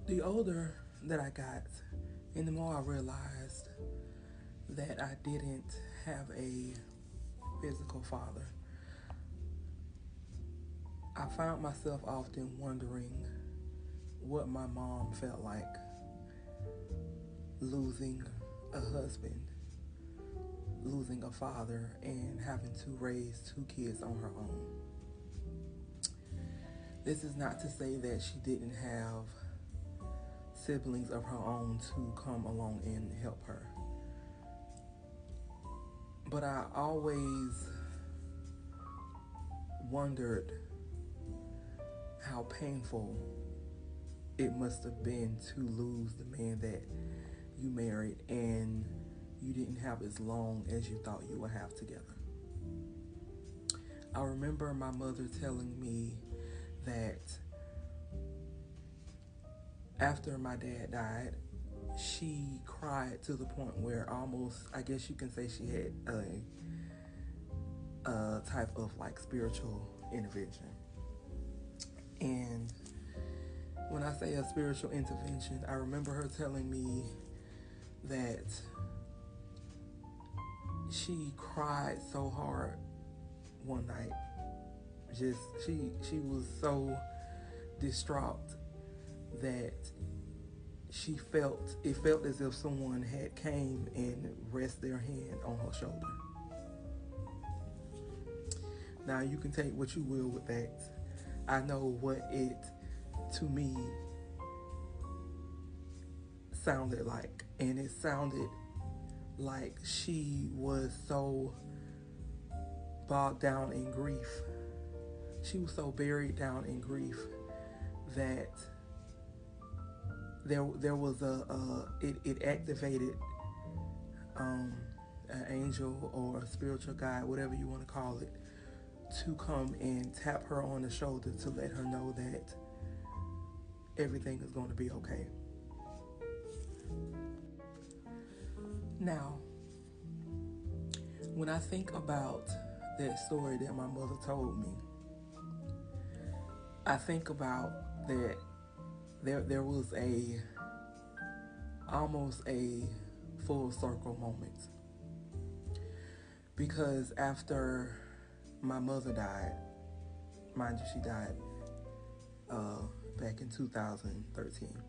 The older that I got, and the more I realized that I didn't have a physical father, I found myself often wondering what my mom felt like losing a husband, losing a father, and having to raise two kids on her own. This is not to say that she didn't have siblings of her own to come along and help her. But I always wondered how painful it must have been to lose the man that you married and you didn't have as long as you thought you would have together. I remember my mother telling me that after my dad died, she cried to the point where almost, I guess you can say, she had a type of like spiritual intervention. And when I say a spiritual intervention, I remember her telling me that she cried so hard one night. Just she was so distraught that it felt as if someone had came and rest their hand on her shoulder. Now you can take what you will with that. I know what it to me sounded like, and it sounded like she was so bogged down in grief. She was so buried down in grief that there was it activated an angel or a spiritual guide, whatever you want to call it, to come and tap her on the shoulder to let her know that everything is going to be okay. Now, when I think about that story that my mother told me, I think about that there was a almost a full circle moment, because after my mother died, mind you, she died back in 2013,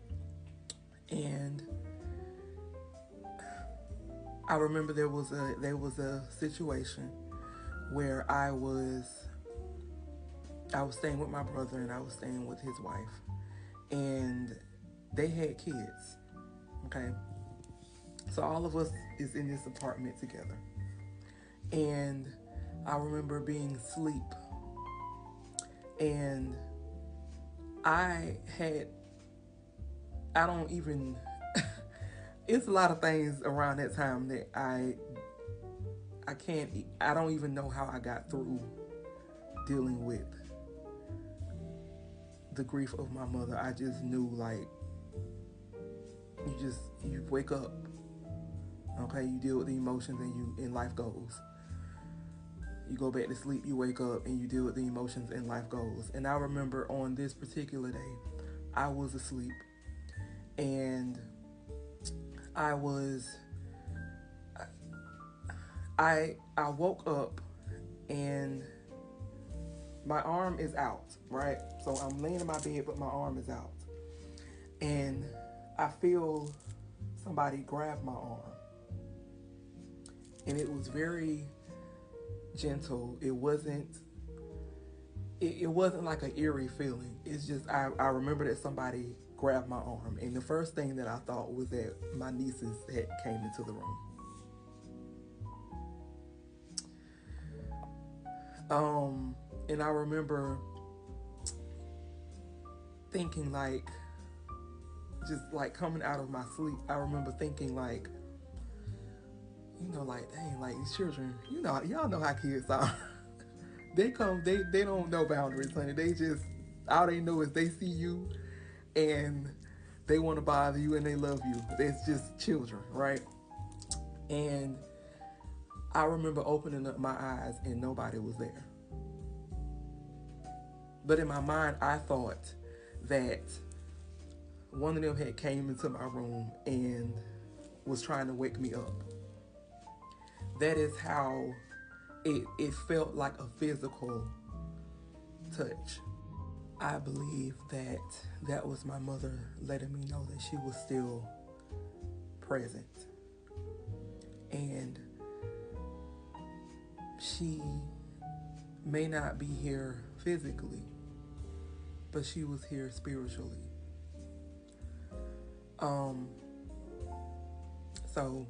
and I remember there was a situation where I was staying with my brother and I was staying with his wife, and they had kids. Okay, so all of us is in this apartment together, and I remember being asleep, and I had I don't even it's a lot of things around that time that I don't even know how I got through dealing with the grief of my mother. I just knew, like, you wake up, okay, you deal with the emotions, and life goes. You go back to sleep, you wake up, and you deal with the emotions, and life goes. And I remember on this particular day, I was asleep, and I was I woke up, and my arm is out, right? So I'm laying in my bed, but my arm is out. And I feel somebody grab my arm. And it was very gentle. It wasn't like an eerie feeling. It's just I remember that somebody grabbed my arm. And the first thing that I thought was that my nieces had came into the room. And I remember thinking, like, just like coming out of my sleep, I remember thinking, like, like, dang, like, these children, y'all know how kids are. They don't know boundaries, honey. They just, all they know is they see you and they want to bother you and they love you. It's just children, right? And I remember opening up my eyes and nobody was there. But in my mind, I thought that one of them had came into my room and was trying to wake me up. That is how it felt like a physical touch. I believe that that was my mother letting me know that she was still present. And she may not be here physically, but she was here spiritually. So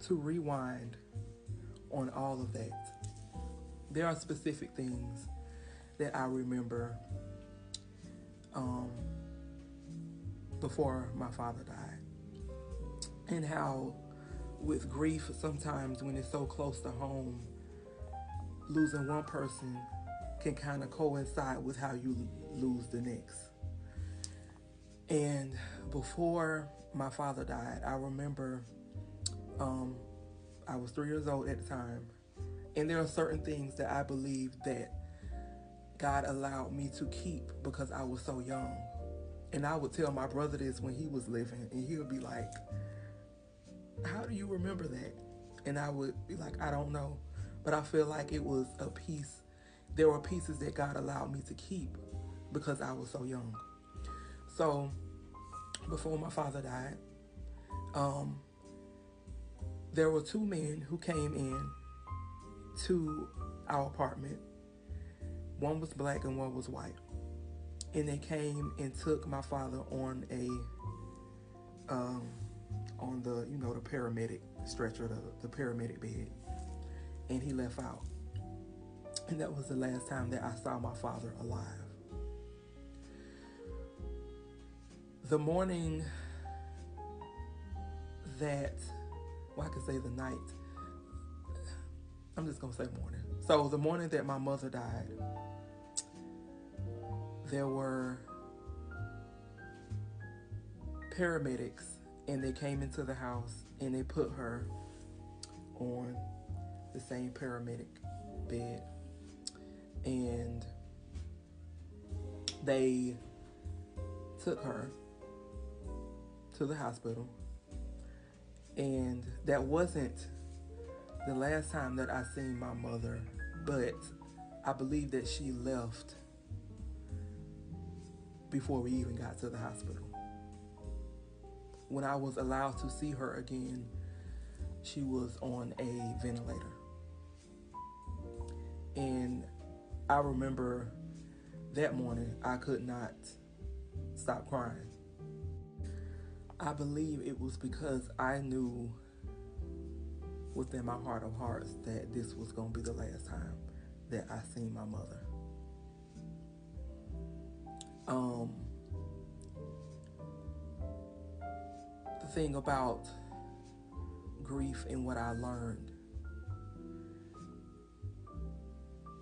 to rewind on all of that, there are specific things that I remember before my father died, and how with grief, sometimes when it's so close to home, losing one person can kind of coincide with how you lose the next. And before my father died, I remember I was 3 years old at the time, and there are certain things that I believe that God allowed me to keep because I was so young. And I would tell my brother this when he was living, and he would be like, how do you remember that? And I would be like, I don't know. But I feel like it was a piece. There were pieces that God allowed me to keep because I was so young. So before my father died, there were two men who came in to our apartment. One was black and one was white. And they came and took my father on on the, the paramedic stretcher, the paramedic bed. And he left out. And that was the last time that I saw my father alive. The morning that, well, I could say the night. I'm just going to say morning. So the morning that my mother died, there were paramedics, and they came into the house and they put her on the same paramedic bed, and they took her to the hospital. And that wasn't the last time that I seen my mother, but I believe that she left before we even got to the hospital. When I was allowed to see her again, she was on a ventilator. And I remember that morning I could not stop crying. I believe it was because I knew within my heart of hearts that this was going to be the last time that I seen my mother. The thing about grief and what I learned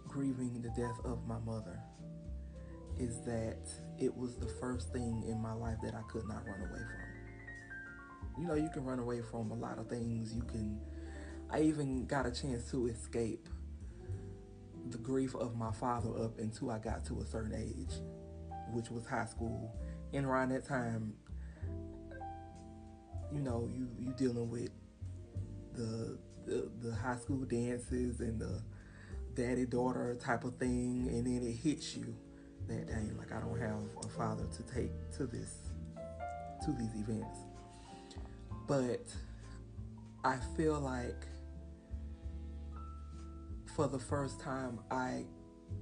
grieving the death of my mother is that it was the first thing in my life that I could not run away from. You can run away from a lot of things. I even got a chance to escape the grief of my father up until I got to a certain age, which was high school. And around that time, you dealing with the high school dances and the daddy-daughter type of thing, and then it hits you that dang, like I don't have a father to take to these events. But I feel like for the first time I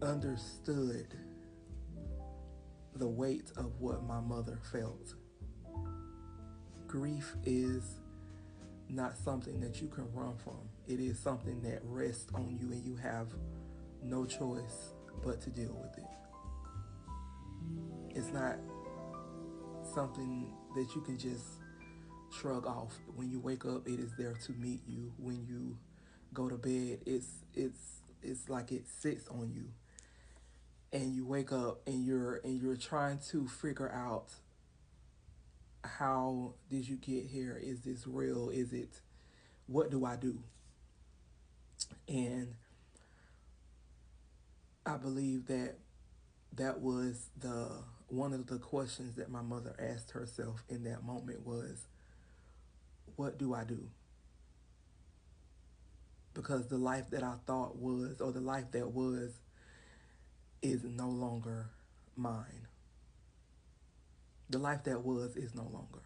understood the weight of what my mother felt. Grief is not something that you can run from. It is something that rests on you, and you have no choice but to deal with it. It's not something that you can just shrug off. When you wake up, it is there to meet you. When you go to bed, it's like it sits on you. And you wake up and you're trying to figure out, how did you get here? Is this real? What do I do? And I believe that that was the one of the questions that my mother asked herself in that moment was, what do I do? Because the life that I thought was, or the life that was, is no longer mine. The life that was is no longer.